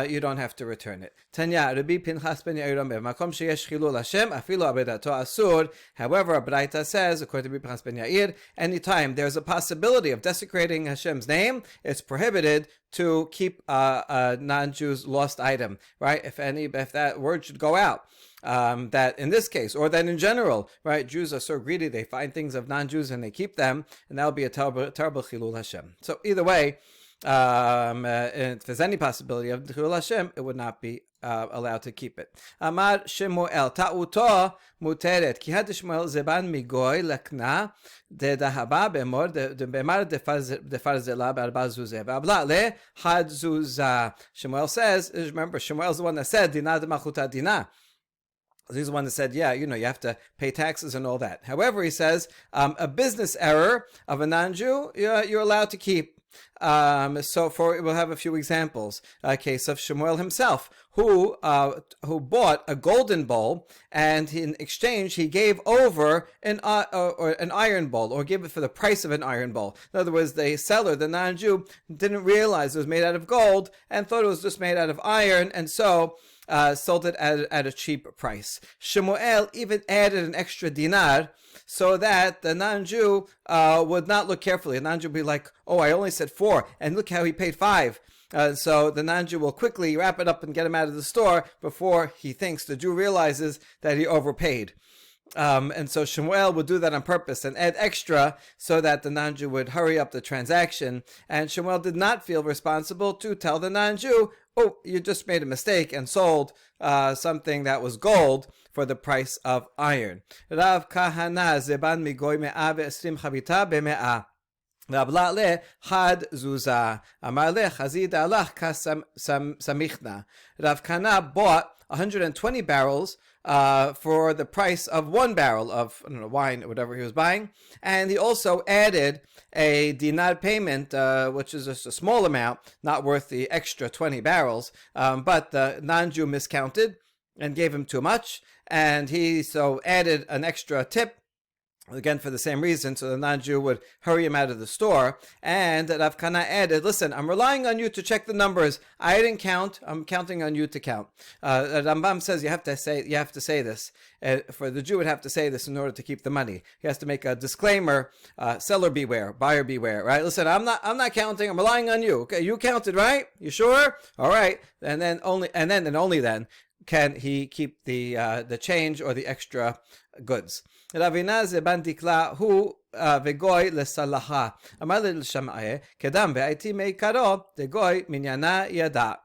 you don't have to return it. Tanya, Rabbi Pinchas ben Yair Omer, Makom sheyesh chilul Hashem, afilu abedato asur. However, a Braita says, according to Rabbi Pinchas ben Yair, anytime there's a possibility of desecrating Hashem's name, it's prohibited to keep a non-Jew's lost item, right? If that word should go out, that in this case, or that in general, right? Jews are so greedy, they find things of non-Jews and they keep them, and that'll be a terrible chilul Hashem. So either way, if there's any possibility of chilul Hashem, it would not be allowed to keep it. Amar Shemuel, ta'uto muteret, ki had Shmuel zeban migoy lekna de dahaba bemor de bemar de farzela barba zuzeh v'abla le had zuzah. Shemuel says, remember, Shemuel's the one that said dinah de machuta dinah. He's the one that said, yeah, you have to pay taxes and all that. However, he says, a business error of a non-Jew, you're allowed to keep. We'll have a few examples. A case of Shemuel himself, who bought a golden bowl, and in exchange he gave over an iron bowl, or gave it for the price of an iron bowl. In other words, the seller, the non-Jew, didn't realize it was made out of gold and thought it was just made out of iron, and so sold it at a cheap price. Shemuel even added an extra dinar so that the non-Jew would not look carefully. A non-Jew would be like, oh, I only said 4, and look how he paid 5. So the non-Jew will quickly wrap it up and get him out of the store before the Jew realizes that he overpaid. And so Shemuel would do that on purpose and add extra so that the non-Jew would hurry up the transaction. And Shemuel did not feel responsible to tell the non-Jew, oh, you just made a mistake and sold something that was gold for the price of iron. Rav Kahana zeban migoy me'a ve'esrim chavita be'me'a. V'abla le had zuzah. Amar le chazid alach ka samichna. Rav Kahana bought 120 barrels for the price of 1 barrel of wine or whatever he was buying, and he also added a dinar payment, which is just a small amount, not worth the extra 20 barrels, but the non-Jew miscounted and gave him too much, and he so added an extra tip, again for the same reason, so the non-Jew would hurry him out of the store. And Rav Kana added, listen, I'm relying on you to check the numbers. I didn't count. I'm counting on you to count. Rambam says you have to say this. For the Jew would have to say this in order to keep the money. He has to make a disclaimer, seller beware, buyer beware, right? Listen, I'm not counting. I'm relying on you. Okay, you counted, right? You sure? All right. And then only then can he keep the change or the extra goods. Ravina zeban dikla hu vegoy lesalaha. Amar l'shama'eh kedam ve'aiti meikaro degoy minyana yada.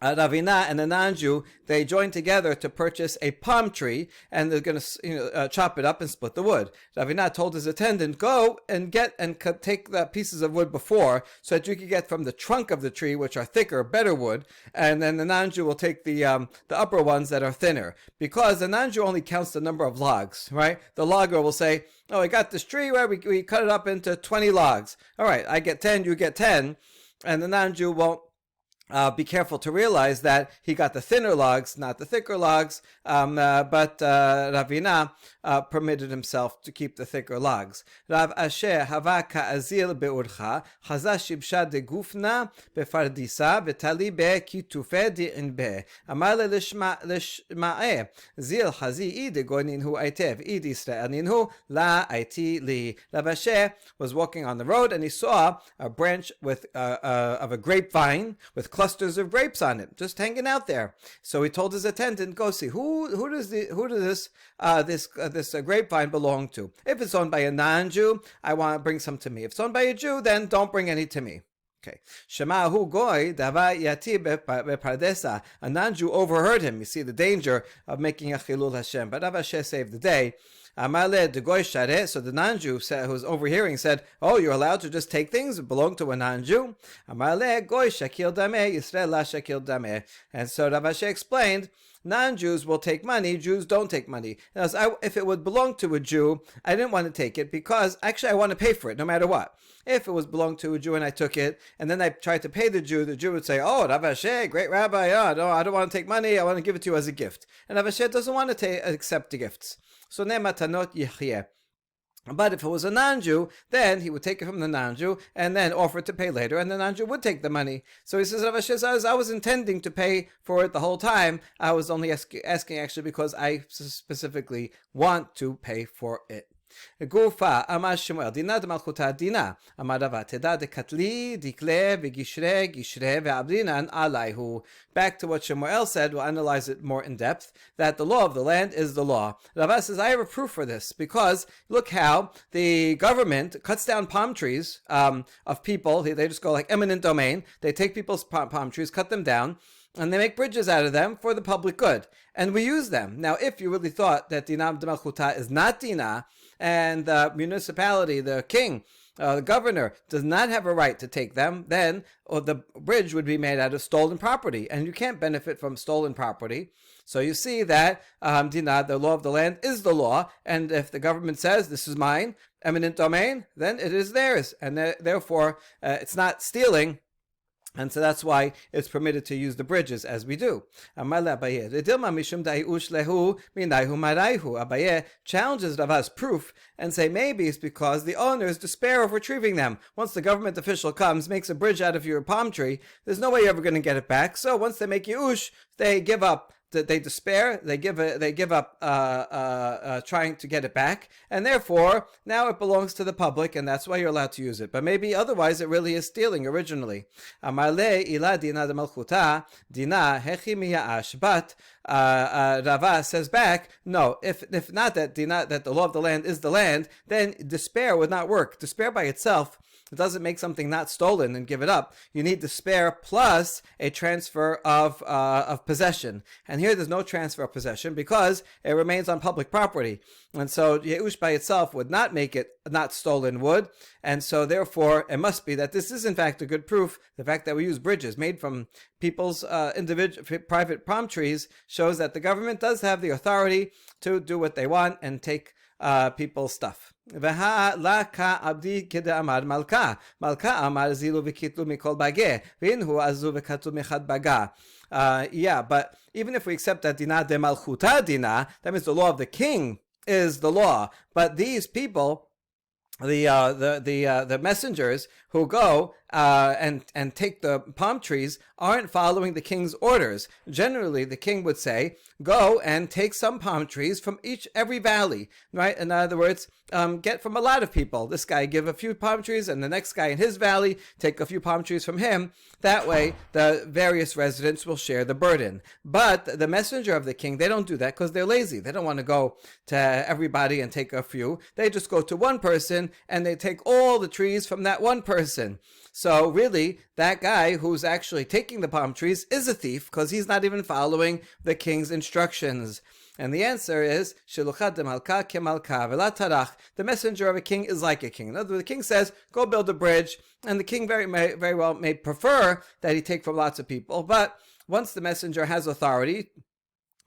Ravina and the non-Jew, they joined together to purchase a palm tree, and they're going to chop it up and split the wood. Ravina told his attendant, go and take the pieces of wood before, so that you can get from the trunk of the tree, which are thicker, better wood, and then the non-Jew will take the upper ones that are thinner, because the non-Jew only counts the number of logs, right? The logger will say, oh, I got this tree where we cut it up into 20 logs. All right, I get 10, you get 10, and the non-Jew won't be careful to realize that he got the thinner logs, not the thicker logs, but Ravina permitted himself to keep the thicker logs. Rav Asher hava ka'azil be'urcha, chaza shibsha de gufna befardisa v'tali be'kitufe di'inbe. Amar lishma'eh, zil hazi de gonin hu aitev, id Israel ninhu la aiti li. Rav Asher was walking on the road and he saw a branch with of a grapevine with clusters of grapes on it, just hanging out there. So he told his attendant, "Go see who does this grapevine belong to? If it's owned by a non-Jew, I want to bring some to me. If it's owned by a Jew, then don't bring any to me." Okay. Shema hu goy dava yati bepardesa. A non-Jew overheard him. You see the danger of making a chilul Hashem. But Rav Asher saved the day. Amale de goy share. So the non-Jew who was overhearing said, "Oh, you're allowed to just take things that belong to a non-Jew." Amale goy shakil dameh Yisrael la shakil dameh. And so Rav Asher explained, non-Jews will take money, Jews don't take money. If it would belong to a Jew, I didn't want to take it because actually I want to pay for it no matter what. If it was belonged to a Jew and I took it, and then I tried to pay the Jew would say, "Oh, Rav Asher, great rabbi, no, I don't want to take money, I want to give it to you as a gift." And Rav Asher doesn't want to accept the gifts. So ne matanot yichyeh. But if it was a non-Jew, then he would take it from the non-Jew and then offer to pay later, and the non-Jew would take the money. So he says, Rav Asher says, I was intending to pay for it the whole time. I was only asking actually because I specifically want to pay for it. Gufa Amar Shemuel Dina de Malchuta Dina Amar Rava Teda de Katli Dikle Vigishre Gishre Ve'abrinan Alaihu. Back to what Shemuel said, we'll analyze it more in depth, that the law of the land is the law. Rava says, I have a proof for this, because look how the government cuts down palm trees of people. They just go like eminent domain. They take people's palm trees, cut them down, and they make bridges out of them for the public good. And we use them. Now, if you really thought that Dinah de Malchuta is not Dinah, and the municipality, the king, the governor, does not have a right to take them, then the bridge would be made out of stolen property, and you can't benefit from stolen property. So you see that Dinah, the law of the land, is the law, and if the government says, this is mine, eminent domain, then it is theirs, and therefore it's not stealing. And so that's why it's permitted to use the bridges as we do. Abaye challenges Rava's proof and say maybe it's because the owners despair of retrieving them. Once the government official comes, makes a bridge out of your palm tree, there's no way you're ever going to get it back. So once they make Yush, they give up. They despair. They give up trying to get it back, and therefore now it belongs to the public, and that's why you're allowed to use it. But maybe otherwise it really is stealing originally. Amarle ila dina de malchuta dina hechi miyash. But Rava says back, no. If not that dina, that the law of the land is the land, then despair would not work. Despair by itself, it doesn't make something not stolen and give it up. You need despair plus a transfer of possession. And here there's no transfer of possession because it remains on public property. And so Yeush by itself would not make it not stolen wood. And so therefore it must be that this is in fact a good proof. The fact that we use bridges made from people's individual private palm trees shows that the government does have the authority to do what they want and take people's stuff. Yeah, but even if we accept that Dinah de Malchuta Dinah, that means the law of the king is the law. But these people, the messengers who go and take the palm trees aren't following the king's orders. Generally, the king would say, go and take some palm trees from every valley, right? In other words, get from a lot of people. This guy give a few palm trees, and the next guy in his valley take a few palm trees from him. That way, the various residents will share the burden. But the messenger of the king, they don't do that because they're lazy. They don't want to go to everybody and take a few. They just go to one person, and they take all the trees from that one person. So really, that guy who's actually taking the palm trees is a thief because he's not even following the king's instructions. And the answer is, Shiluchat de Malka ke Malka v'la tarach. The messenger of a king is like a king. In other words, the king says, go build a bridge, and the king very well may prefer that he take from lots of people. But once the messenger has authority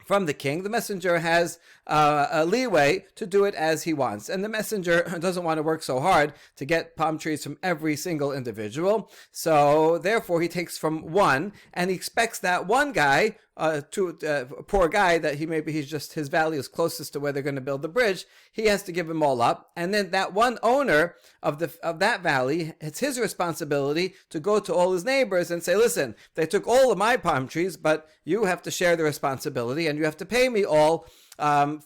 from the king, the messenger has a leeway to do it as he wants. And the messenger doesn't want to work so hard to get palm trees from every single individual. So therefore he takes from one, and he expects that one guy, poor guy, that he's just, his valley is closest to where they're going to build the bridge. He has to give them all up. And then that one owner of that valley, it's his responsibility to go to all his neighbors and say, listen, they took all of my palm trees, but you have to share the responsibility, and you have to pay me all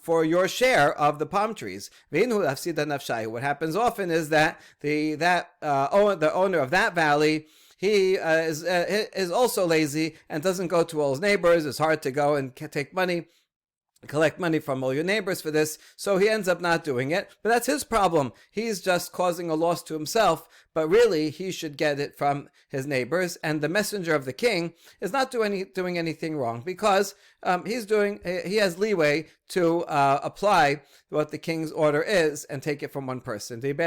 for your share of the palm trees. What happens often is that the owner of that valley, he is also lazy and doesn't go to all his neighbors. It's hard to go and collect money from all your neighbors for this, so he ends up not doing it. But that's his problem. He's just causing a loss to himself, but really he should get it from his neighbors. And the messenger of the king is not doing anything wrong, because he has leeway to apply what the king's order is and take it from one person. That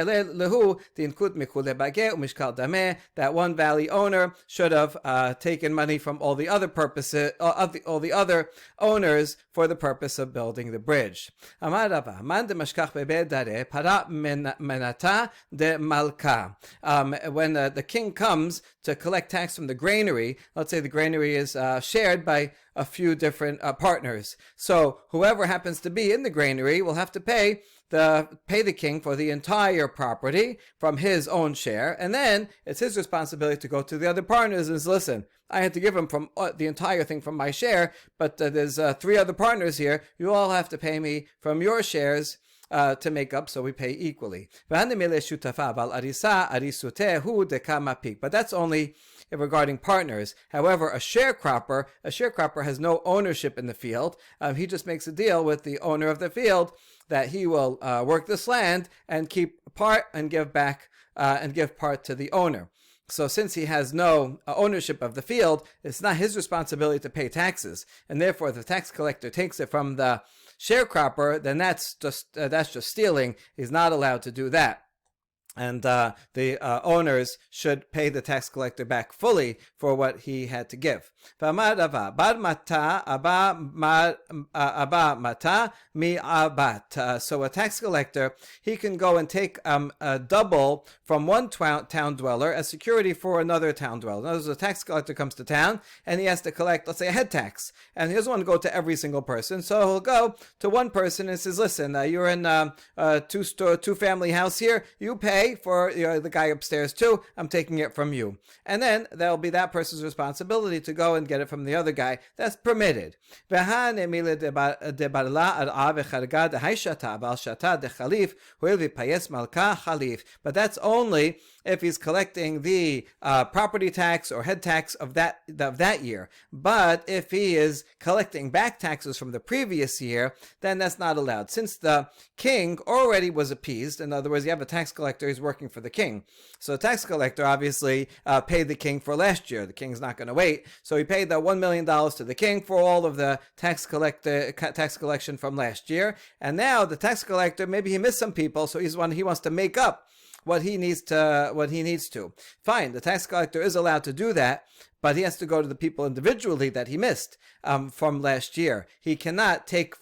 one valley owner should have taken money from all the other purposes, all the other owners, for the purpose of building the bridge. When the king comes to collect tax from the granary, let's say the granary is shared by a few different partners. So whoever happens to be in the granary will have to pay the king for the entire property from his own share, and then it's his responsibility to go to the other partners and say, listen, I had to give him from the entire thing from my share, but there's 3 other partners here. You all have to pay me from your shares. to make up, so we pay equally. But that's only regarding partners. However, a sharecropper has no ownership in the field. He just makes a deal with the owner of the field that he will work this land and keep part and give back and give part to the owner. So since he has no ownership of the field, it's not his responsibility to pay taxes, and therefore if the tax collector takes it from the sharecropper, then that's just stealing. He's not allowed to do that. And the owners should pay the tax collector back fully for what he had to give. So a tax collector, he can go and take a double from one town dweller as security for another town dweller. In other words, a tax collector comes to town and he has to collect, let's say, a head tax, and he doesn't want to go to every single person, so he'll go to one person and says, listen, you're in a two-family house here, you pay for the guy upstairs too, I'm taking it from you. And then that'll be that person's responsibility to go and get it from the other guy. That's permitted. But that's only if he's collecting the property tax or head tax of that year. But if he is collecting back taxes from the previous year, then that's not allowed. Since the king already was appeased, in other words, you have a tax collector who's working for the king. So the tax collector obviously paid the king for last year. The king's not going to wait. So he paid the $1 million to the king for all of the tax collection from last year. And now the tax collector, maybe he missed some people, so he wants to make up what he needs to. Fine, the tax collector is allowed to do that, but he has to go to the people individually that he missed from last year. He cannot take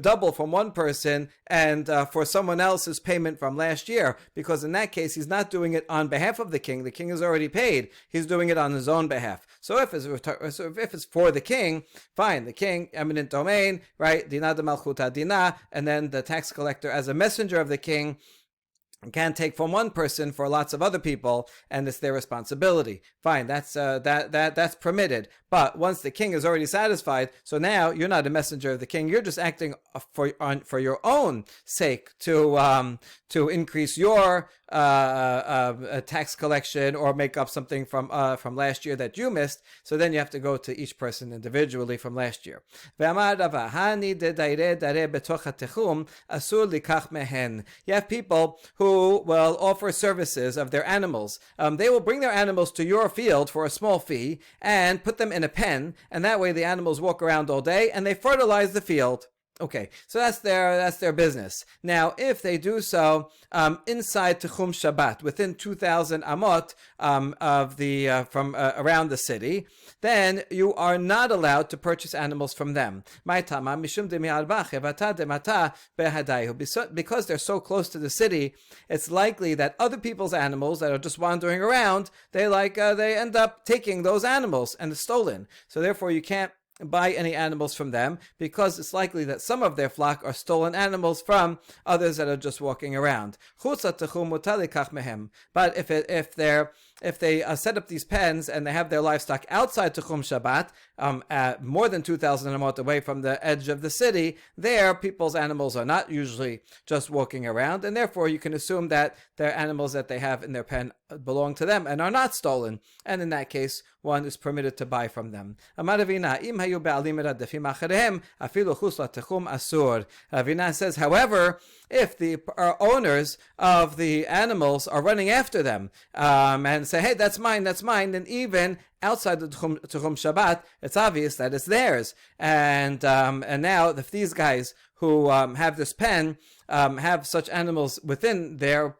double from one person and for someone else's payment from last year, because in that case he's not doing it on behalf of the king. The king is already paid. He's doing it on his own behalf. So if it's for the king, fine. The king, eminent domain, right? Dina de malchuta dina, and then the tax collector, as a messenger of the king, can take from one person for lots of other people, and it's their responsibility. Fine, that's permitted. But once the king is already satisfied, so now you're not a messenger of the king. You're just acting for your own sake to increase your tax collection or make up something from last year that you missed. So then you have to go to each person individually from last year. You have people who will offer services of their animals. They will bring their animals to your field for a small fee and put them in a pen, and that way the animals walk around all day and they fertilize the field. Okay, so that's their business. Now, if they do so inside Techum Shabbat, within 2,000 amot from around the city, then you are not allowed to purchase animals from them. Because they're so close to the city, it's likely that other people's animals that are just wandering around, they end up taking those animals and it's stolen. So therefore, you can't buy any animals from them, because it's likely that some of their flock are stolen animals from others that are just walking around. But if they set up these pens and they have their livestock outside Techum Shabbat, at more than 2,000 amot away from the edge of the city, there people's animals are not usually just walking around, and therefore you can assume that their animals that they have in their pen belong to them and are not stolen, and in that case one is permitted to buy from them. Ravina says, however, if the owners of the animals are running after them and say, hey, that's mine, then even outside the Techum Shabbat, it's obvious that it's theirs. And now, if these guys who have this pen have such animals within their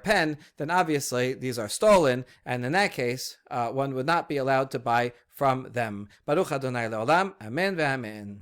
pen, then obviously these are stolen, and in that case, one would not be allowed to buy from them. Baruch Adonai Le'olam, Amen ve'amen.